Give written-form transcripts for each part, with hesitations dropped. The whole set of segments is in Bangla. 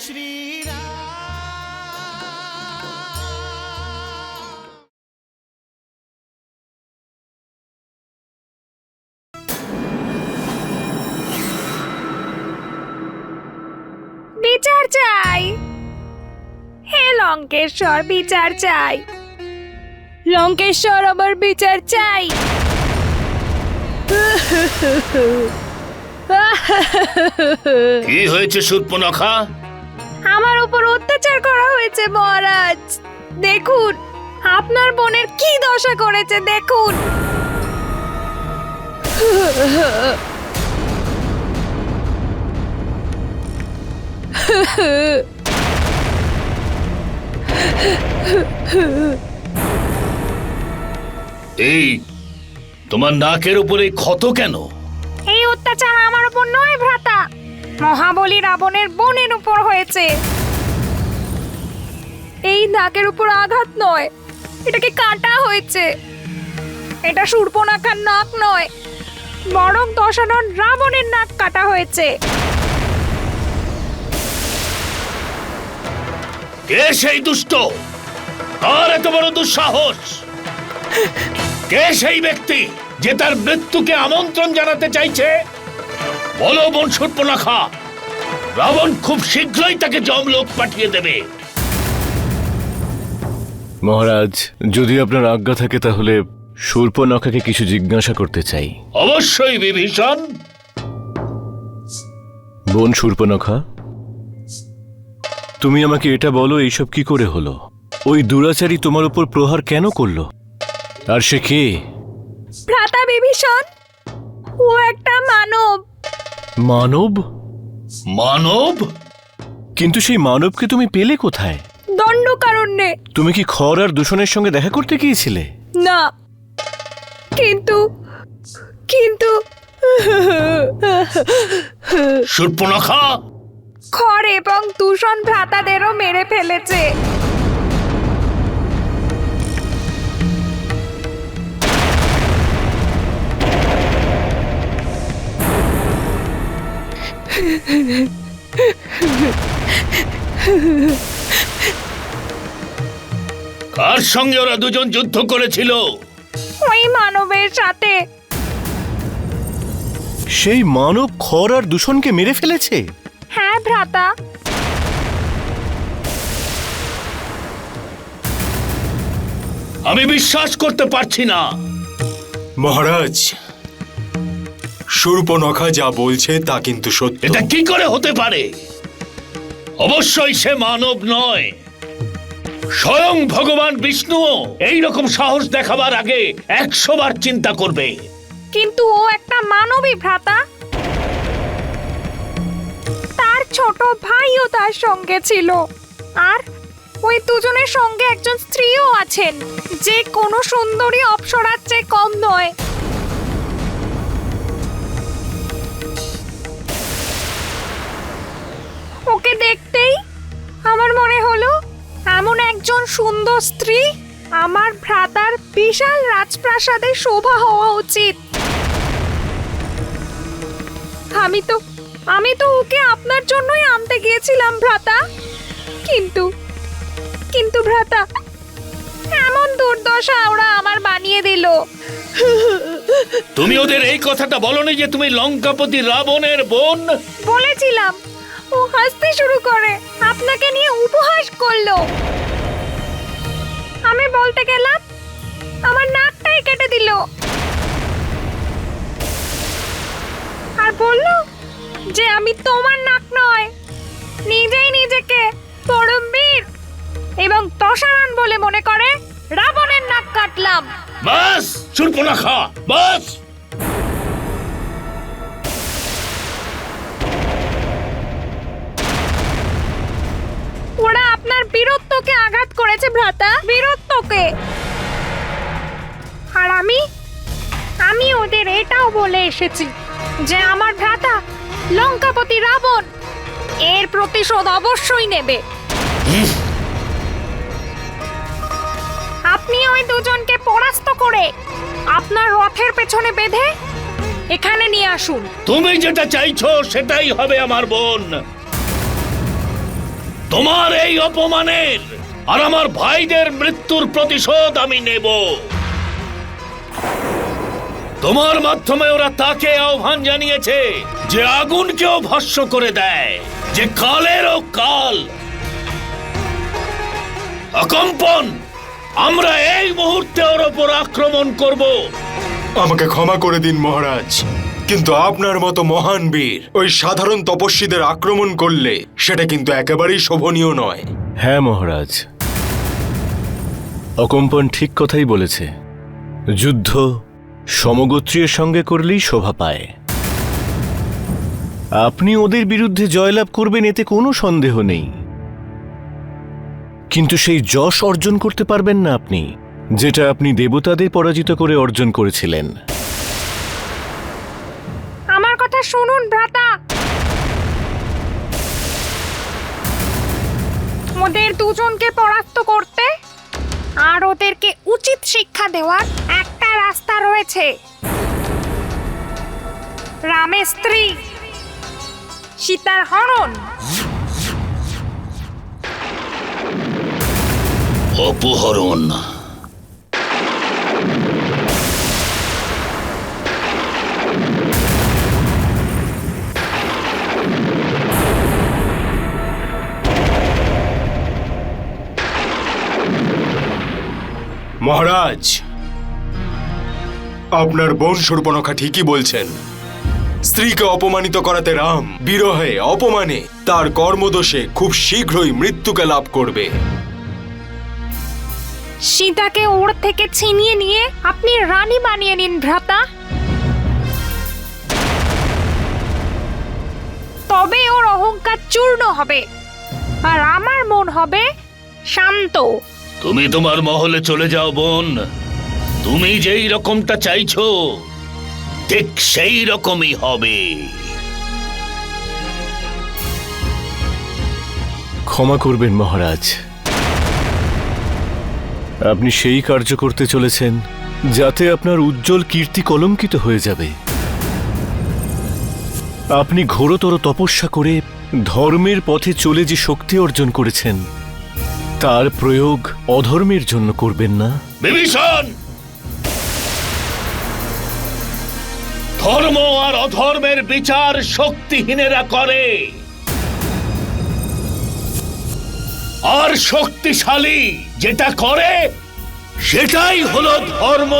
বিচার চাই, হে লঙ্কেশ্বর বিচার চাই, লঙ্কেশ্বর আমার বিচার চাই। কি হয়েছে শূর্পণখা? আমার উপর অত্যাচার করা হয়েছে মহারাজ। দেখুন আপনার বোনের কি দশা করেছে দেখুন। এই তোমার নাকের উপরে ক্ষত কেন? এই অত্যাচার আমার উপর নয় ভ্রাতা, মহাবলী রাবণের বোনের উপর হয়েছে। এই নাকের উপর আঘাত নয়, এটাকে কাটা হয়েছে। এটা শূর্পণখার নাক নয়, বরং দশানন রাবণের নাক কাটা হয়েছে। কে সেই দুষ্ট? কার এত বড় দুঃসাহস? কে সেই ব্যক্তি যে তার মৃত্যুকে আমন্ত্রণ জানাতে চাইছে? বলো বোন শূর্পণখা, রাবণ খুব শীঘ্রই তাকে যমলোক পাঠিয়ে দেবে। মহারাজ, যদি আপনার আজ্ঞা থাকে তাহলে শূর্পণখাকে কিছু জিজ্ঞাসা করতে চাই। অবশ্যই বিভীষণ। বোন শূর্পণখা, তুমি আমাকে এটা বলো, এইসব কি করে হলো? ওই দুরাচারী তোমার উপর প্রহার কেন করলো? আর সে কে? ভ্রাতা বিভীষণ, ও একটা মানব। মানব? মানব? কিন্তু সেই মানবকে তুমি পেলে কোথায়? দণ্ডকারণ্যে। তুমি কি খর আর দূষণের সঙ্গে দেখা করতে গিয়েছিলে? না, কিন্তু কিন্তু শূর্পণখা, খর এবং দূষণ ভ্রাতাদেরও মেরে ফেলেছে। কার সঙ্গে ওরা দুজন যুদ্ধ করেছিল? ওই মানবের সাথে। সেই মানব খর আর দূষণকে মেরে ফেলেছে? হ্যাঁ ভ্রাতা। আমি বিশ্বাস করতে পারছি না। মহারাজ, শূর্পণখা যা বলছে তা কিন্তু সত্য। এটা কি করে হতে পারে? অবশ্যই সে মানব নয়। স্বয়ং ভগবান বিষ্ণুও এইরকম সাহস দেখাবার আগে 100 বার চিন্তা করবে। কিন্তু ও একটা মানবী ভ্রাতা। তার ছোট ভাইও তার সঙ্গে ছিল, আর ওই দুজনের সঙ্গে একজন স্ত্রীও আছেন, যে কোনো সুন্দরী অপ্সরার চেয়ে কম নয়। ওকে দেখতেই আমার মনে হলো এমন একজন সুন্দর স্ত্রী আমার ভ্রাতার বিশাল রাজপ্রাসাদে শোভা হওয়া উচিত। আমি তো ওকে আপনার জন্যই আনতে গিয়েছিলাম ভ্রাতা, কিন্তু ভ্রাতা, এমন দুর্দশা ওরা আমার বানিয়ে দিল। তুমি ওদের এই কথাটা বলনি যে তুমি লঙ্কাপতি রাবণের বোন? বলেছিলাম। ও হাসতে শুরু করে, আপনাকে নিয়ে উপহাস করলো। আমি বলতে গেলাম, আমার নাকটাই কেটে দিল, আর বলল যে আমি তোমার নাক নয়, নিজেই নিজেকে পরম বীর এবং দশানন বলে মনে করে রাবণের নাক কাটলাম। বাস শূর্পণখা, বাস। ওরা আপনার বীরত্বকে আঘাত করেছে ভ্রাতা, বীরত্বকে। আর আমি ওদের এটাও বলে এসেছি যে আমার ভ্রাতা লঙ্কাপতি রাবণ এর প্রতিশোধ অবশ্যই নেবে। আপনি ওই দুজনকে পরাস্ত করে আপনার রথের পেছনে বেঁধে এখানে নিয়ে আসুন। তুমি যেটা চাইছো সেটাই হবে আমার বোন। তোমার এই অপমানের আর আমার ভাইদের মৃত্যুর প্রতিশোধ আমি নেব। তোমার মাধ্যমে ওরা তাকে আহ্বান জানিয়েছে যে আগুনকেও ভস্ম করে দেয়, যে কালেরও কাল। অকম্পন, আমরা এই মুহূর্তে ওর ওপর আক্রমণ করব। আমাকে ক্ষমা করে দিন মহারাজ, কিন্তু আপনার মতো মহান বীর ওই সাধারণ তপস্বীদের আক্রমণ করলে সেটা কিন্তু একেবারেই শোভনীয় নয়। হ্যাঁ মহারাজ, অকম্পন ঠিক কথাই বলেছে। যুদ্ধ সমগোত্রীয় সঙ্গে করলেই শোভা পায়। আপনি ওদের বিরুদ্ধে জয়লাভ করবেন এতে কোনো সন্দেহ নেই, কিন্তু সেই যশ অর্জন করতে পারবেন না আপনি, যেটা আপনি দেবতাদের পরাজিত করে অর্জন করেছিলেন। আমার কথা শুনুন ভ্রাতা। ওদের দুজনকে পরাস্ত করতে আর ওদেরকে উচিত শিক্ষা দেওয়ার একটা রাস্তা রয়েছে। রামের স্ত্রী সীতার হরণ। অপহরণ। মহারাজ, আপনার বোন শূর্পণখা ঠিকই বলছেন। স্ত্রীকে অপমানিত করাতে রাম বিরহে অপমানে তার কর্মদোষে খুব শীঘ্রই মৃত্যুকে লাভ করবে। সীতাকে ওর থেকে ছিনিয়ে নিয়ে আপনি রানী বানিয়ে নিন ভ্রাতা। তবে ওর অহংকার চূর্ণ হবে আর আমার মন হবে শান্ত। তুমি তোমার মহলে চলে যাও বোন। তুমি যেই রকমটা চাইছো ঠিক সেই রকমই হবে। ক্ষমা করবেন মহারাজ, আপনি সেই কার্য করতে চলেছেন যাতে আপনার উজ্জ্বল কীর্তি কলঙ্কিত হয়ে যাবে। আপনি ঘোরতর তপস্যা করে ধর্মের পথে চলে যে শক্তি অর্জন করেছেন তার প্রয়োগ অধর্মের জন্য করবেন না। বিভীষণ, ধর্ম আর অধর্মের বিচার শক্তিহীনেরা করে, আর শক্তিশালী যেটা করে সেটাই হলো ধর্ম।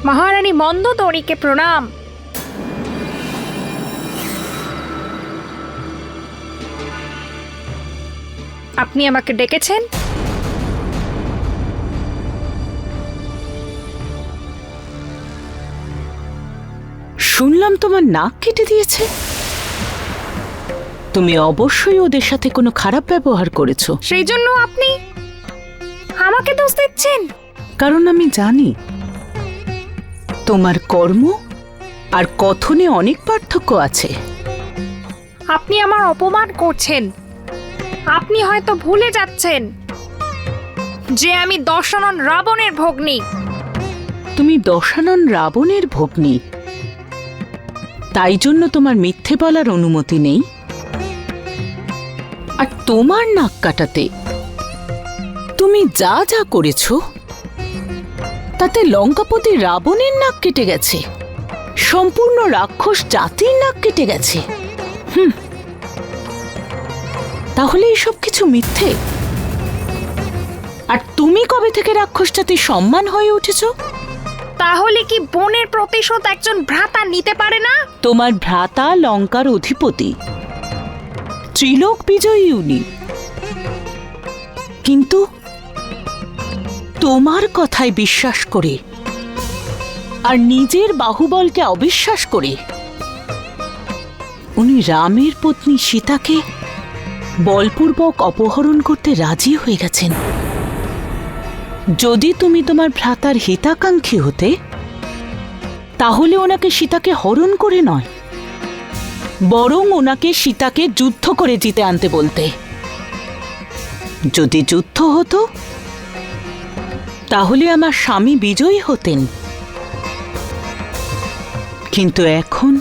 মহারানী মন্দোদরীকে প্রণাম। আপনি আমাকে ডেকেছেন? শুনলাম তোমার নাক কেটে দিয়েছে। তুমি অবশ্যই ওদের সাথে কোনো খারাপ ব্যবহার করেছো। সেই জন্য আপনি আমাকে দোষ দিচ্ছেন? কারণ আমি জানি তোমার কর্ম আর কথনে অনেক পার্থক্য আছে। আপনি আমার অপমান করছেন। আপনি হয়তো ভুলে যাচ্ছেন যে আমি দশানন রাবণের ভগ্নী। তুমি দশানন রাবণের ভগ্নী, তাই জন্য তোমার মিথ্যে বলার অনুমতি নেই। আর তোমার নাক কাটাতে তুমি যা যা করেছো তাতে লঙ্কাপতি রাবণের নাক কেটে গেছে, সম্পূর্ণ রাক্ষস জাতির নাক কেটে গেছে। তাহলে এসব কিছু মিথ্যে। আর তুমি কবে থেকে রাক্ষস জাতির সম্মান হয়ে উঠেছো? তাহলে কি বোনের প্রতিশোধ একজন ভ্রাতা নিতে পারে না? তোমার ভ্রাতা লঙ্কার অধিপতি, ত্রিলোক বিজয়ী উনি, কিন্তু তোমার কথায় বিশ্বাস করে আর নিজের বাহুবলকে অবিশ্বাস করে উনি রামের পত্নী সীতাকে বলপূর্বক অপহরণ করতে রাজি হয়ে গেছেন। যদি তুমি তোমার ভ্রাতার হিতাকাঙ্ক্ষী হতে, তাহলে ওনাকে সীতাকে হরণ করে নয়, বরং ওনাকে সীতাকে যুদ্ধ করে জিতে আনতে বলতে। যদি যুদ্ধ হতো, তাহলে আমার স্বামী বিজয়ী হতেন। কিন্তু এখন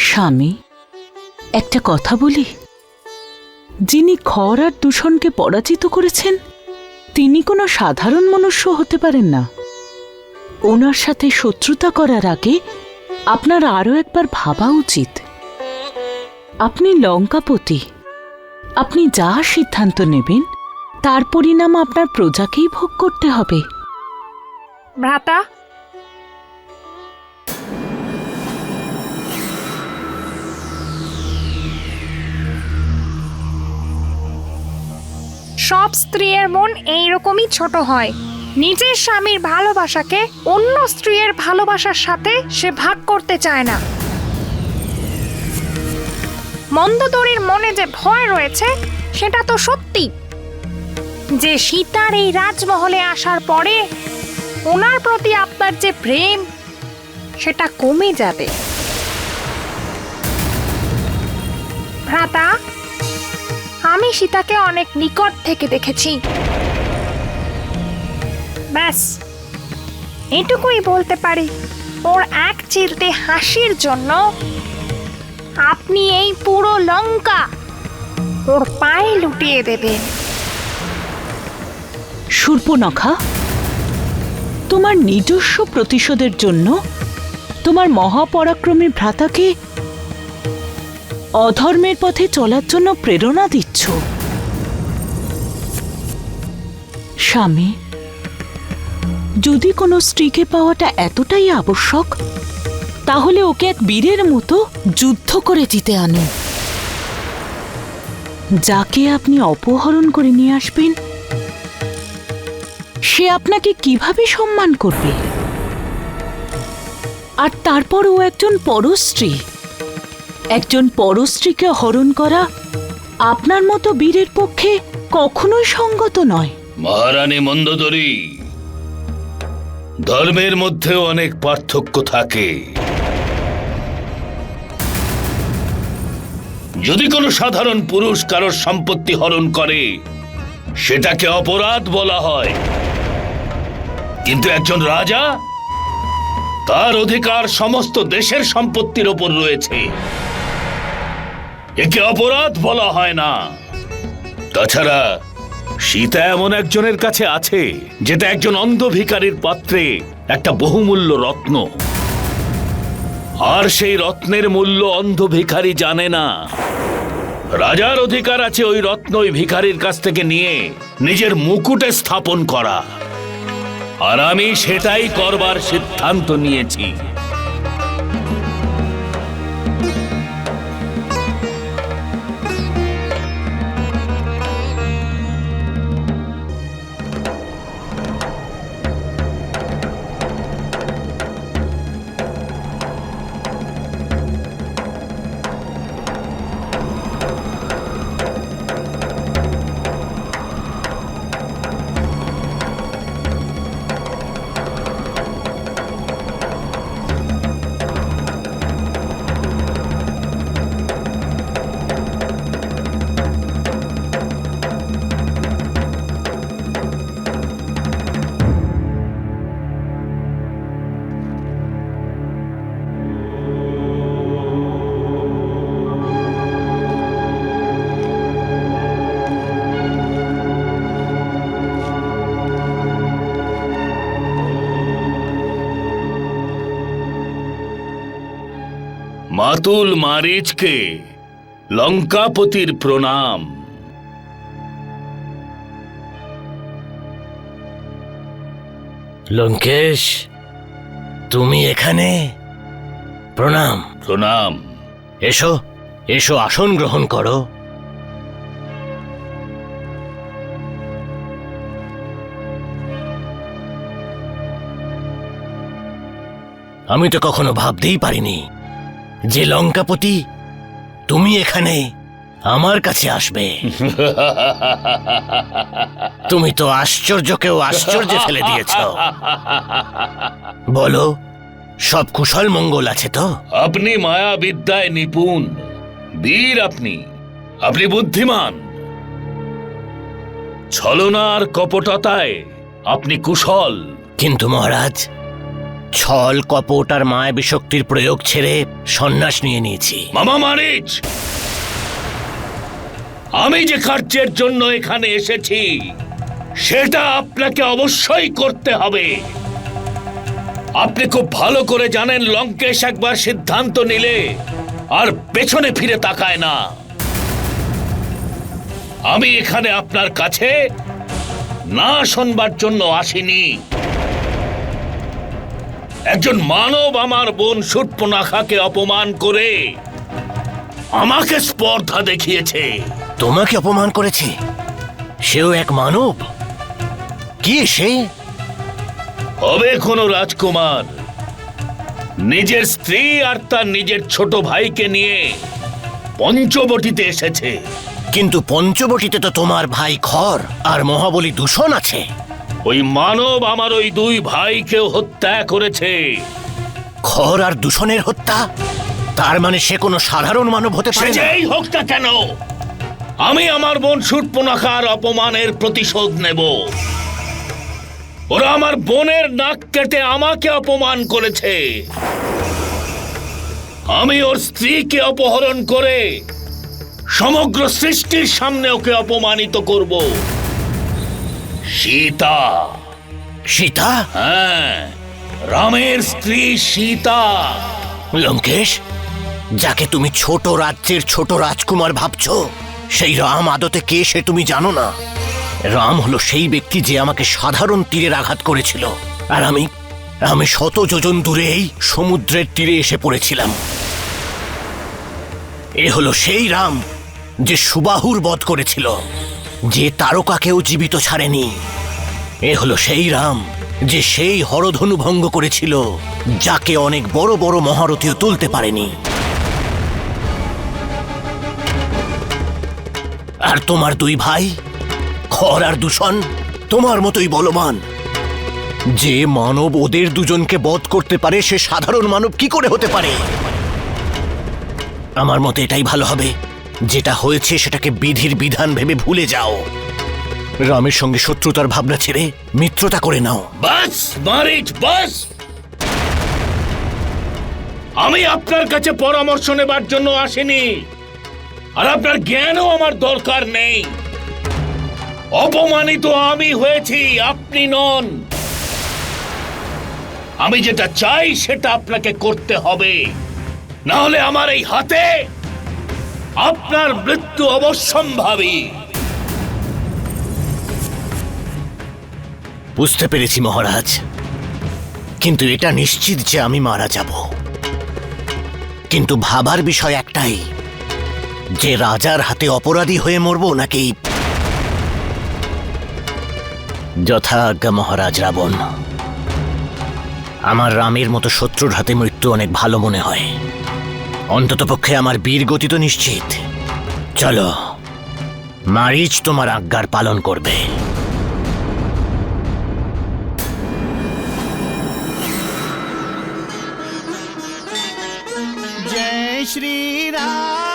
স্বামী, একটা কথা বলি। যিনি খর আর দূষণকে পরাজিত করেছেন, তিনি কোনো সাধারণ মনুষ্য হতে পারেন না। ওনার সাথে শত্রুতা করার আগে আপনার আরও একবার ভাবা উচিত। আপনি লঙ্কাপতি, আপনি যা সিদ্ধান্ত নেবেন তার পরিণাম আপনার প্রজাকেই ভোগ করতে হবে। ভ্রাতা, সব স্ত্রীর মন এইরকমই ছোট হয়। নিজের স্বামীর ভালোবাসাকে অন্য স্ত্রীর ভালোবাসার সাথে সে ভাগ করতে চায় না। মন্দোদরীর মনে যে ভয় রয়েছে সেটা তো সত্যি, যে সীতার এই রাজমহলে আসার পরে ওনার প্রতি আপনার যে প্রেম সেটা কমে যাবে। ভ্রাতা, আমি সীতাকে অনেক নিকট থেকে দেখেছি। ব্যাস এটুকুই বলতে পারি, ওর এক চিলতে হাসির জন্য আপনি এই পুরো লঙ্কা ওর পায়ে লুটিয়ে দেবেন। শূর্পণখা, তোমার নিজস্ব প্রতিশোধের জন্য তোমার মহাপরাক্রমী ভ্রাতাকে অধর্মের পথে চলার জন্য প্রেরণা দিচ্ছ। স্বামী, যদি কোনো স্ত্রীকে পাওয়াটা এতটাই আবশ্যক, তাহলে ওকে এক বীরের মতো যুদ্ধ করে জিতে আনুন। যাকে আপনি অপহরণ করে নিয়ে আসবেন, সে আপনাকে কিভাবে সম্মান করবে? আর তারপর ও একজন পরস্ত্রী। একজন পরস্ত্রীকে হরণ করা আপনার মতো বীরের পক্ষে কখনোই সঙ্গত নয়। মহারানী মন্দোদরী, ধর্মের মধ্যেও অনেক পার্থক্য থাকে। যদি কোনো সাধারণ পুরুষ কারোর সম্পত্তি হরণ করে, সেটাকে অপরাধ বলা হয়। কিন্তু একজন রাজা, তার অধিকার সমস্ত দেশের সম্পত্তির ওপর রয়েছে, একে অপরাধ বলা হয় না। তাছাড়া সীতা এমন একজনের কাছে আছে যেটা একজন অন্ধ ভিখারির পাত্রে একটা বহুমূল্য রত্ন, আর সেই রত্নের মূল্য অন্ধ ভিখারি জানে না। রাজার অধিকার আছে ওই রত্ন ওই ভিখারির কাছ থেকে নিয়ে নিজের মুকুটে স্থাপন করা, আর আমি সেটাই করবার সিদ্ধান্ত নিয়েছি। মাতুল মারিচকে লঙ্কাপতির প্রণাম। লঙ্কেশ, তুমি এখানে? প্রণাম। প্রণাম। এসো এসো, আসন গ্রহণ করো। আমি তো কখনো ভাবতেই পারিনি যে লঙ্কাপতি তুমি এখানে আমার কাছে আসবে। তুমি তো আশ্চর্যকেও আশ্চর্যে ফেলে দিয়েছ। বলো, সব কুশল মঙ্গল আছে তো? আপনি মায়া বিদ্যায় নিপুণ, বীর। আপনি বুদ্ধিমান। ছলনার কপটতায় আপনি কুশল। কিন্তু মহারাজ, ছল কপট আর মায়াবী শক্তির প্রয়োগ ছেড়ে সন্ন্যাস নিয়ে নিয়েছি। মামা মারিচ, আমি যে কার্যের জন্য এখানে এসেছি সেটা আপনাকে অবশ্যই করতে হবে। আপনি খুব ভালো করে জানেন লঙ্কেশ একবার সিদ্ধান্ত নিলে আর পেছনে ফিরে তাকায় না। আমি এখানে আপনার কাছে না শোনবার জন্য আসিনি। একজন মানব আমার বোন শূর্পণখাকে অপমান করে আমাকে স্পর্ধা দেখিয়েছে। তোমাকে অপমান করেছে? সেও এক মানব? কি সে? হবে কোনো রাজকুমার নিজের স্ত্রী আর তার নিজের ছোট ভাইকে নিয়ে পঞ্চবটিতে এসেছে। কিন্তু পঞ্চবটিতে তো তোমার ভাই খর আর মহাবলী দূষণ আছে। ওই মানব আমার ওই দুই ভাইকেও হত্যা করেছে। খর আর দূষণের হত্যা? তার মানে সে কোনো সাধারণ মানব হতে সে পারে না। যেই হোক না কেন, আমি আমার বোন শূর্পণখার অপমানের প্রতিশোধ নেব। ওরা আমার বোনের নাক কেটে আমাকে অপমান করেছে। আমি ওর স্ত্রীকে অপহরণ করে সমগ্র সৃষ্টির সামনে ওকে অপমানিত করব। সীতা। সীতা? হ্যাঁ, রামের স্ত্রী সীতা। লঙ্কেশ, যাকে তুমি ছোট রাজ্যের ছোট রাজকুমার ভাবছো, সেই রাম আদতে কে সে তুমি জানো না। রাম হলো সেই ব্যক্তি যে আমাকে সাধারণ তীরের আঘাত করেছিল, আর আমি শত যোজন দূরেই সমুদ্রের তীরে এসে পড়েছিলাম। এ হলো সেই রাম যে সুবাহুর বধ করেছিল, যে তারকাকেও জীবিত ছাড়েনি। এ হলো সেই রাম যে সেই হরধনু ভঙ্গ করেছিল, যাকে অনেক বড় বড় মহারথীও তুলতে পারেনি। আর তোমার দুই ভাই খর আর দূষণ তোমার মতোই বলবান। যে মানব ওদের দুজনকে বধ করতে পারে, সে সাধারণ মানব কি করে হতে পারে? আমার মতে এটাই ভালো হবে, যেটা হয়েছে সেটাকে বিধির বিধান ভেবে ভুলে যাও। রামের সঙ্গে শত্রুতার ভাবনা ছেড়ে মিত্রতা করে নাও। বাস মারিচ, বাস। আমি আপনার কাছে পরামর্শ নেবার জন্য আসিনি, আর আপনার জ্ঞানও আমার দরকার নেই। অপমানিত আমি হয়েছি, আপনি নন। আমি যেটা চাই সেটা আপনাকে করতে হবে, না হলে আমার এই হাতে আপনার মৃত্যু অবশ্যম্ভাবী। বুঝতে পেরেছি মহারাজ, কিন্তু এটা নিশ্চিত যে আমি মারা যাব। কিন্তু ভাবার বিষয় একটাই, যে রাজার হাতে অপরাধী হয়ে মরব নাকি যথাজ্ঞা মহারাজ রাবণ। আমার রামের মতো শত্রুর হাতে মৃত্যু অনেক ভালো মনে হয়। অন্ততপক্ষে আমার বীর গতি তো নিশ্চিত। চলো, মারিচ তোমার আজ্ঞার পালন করবে। जय श्री राम।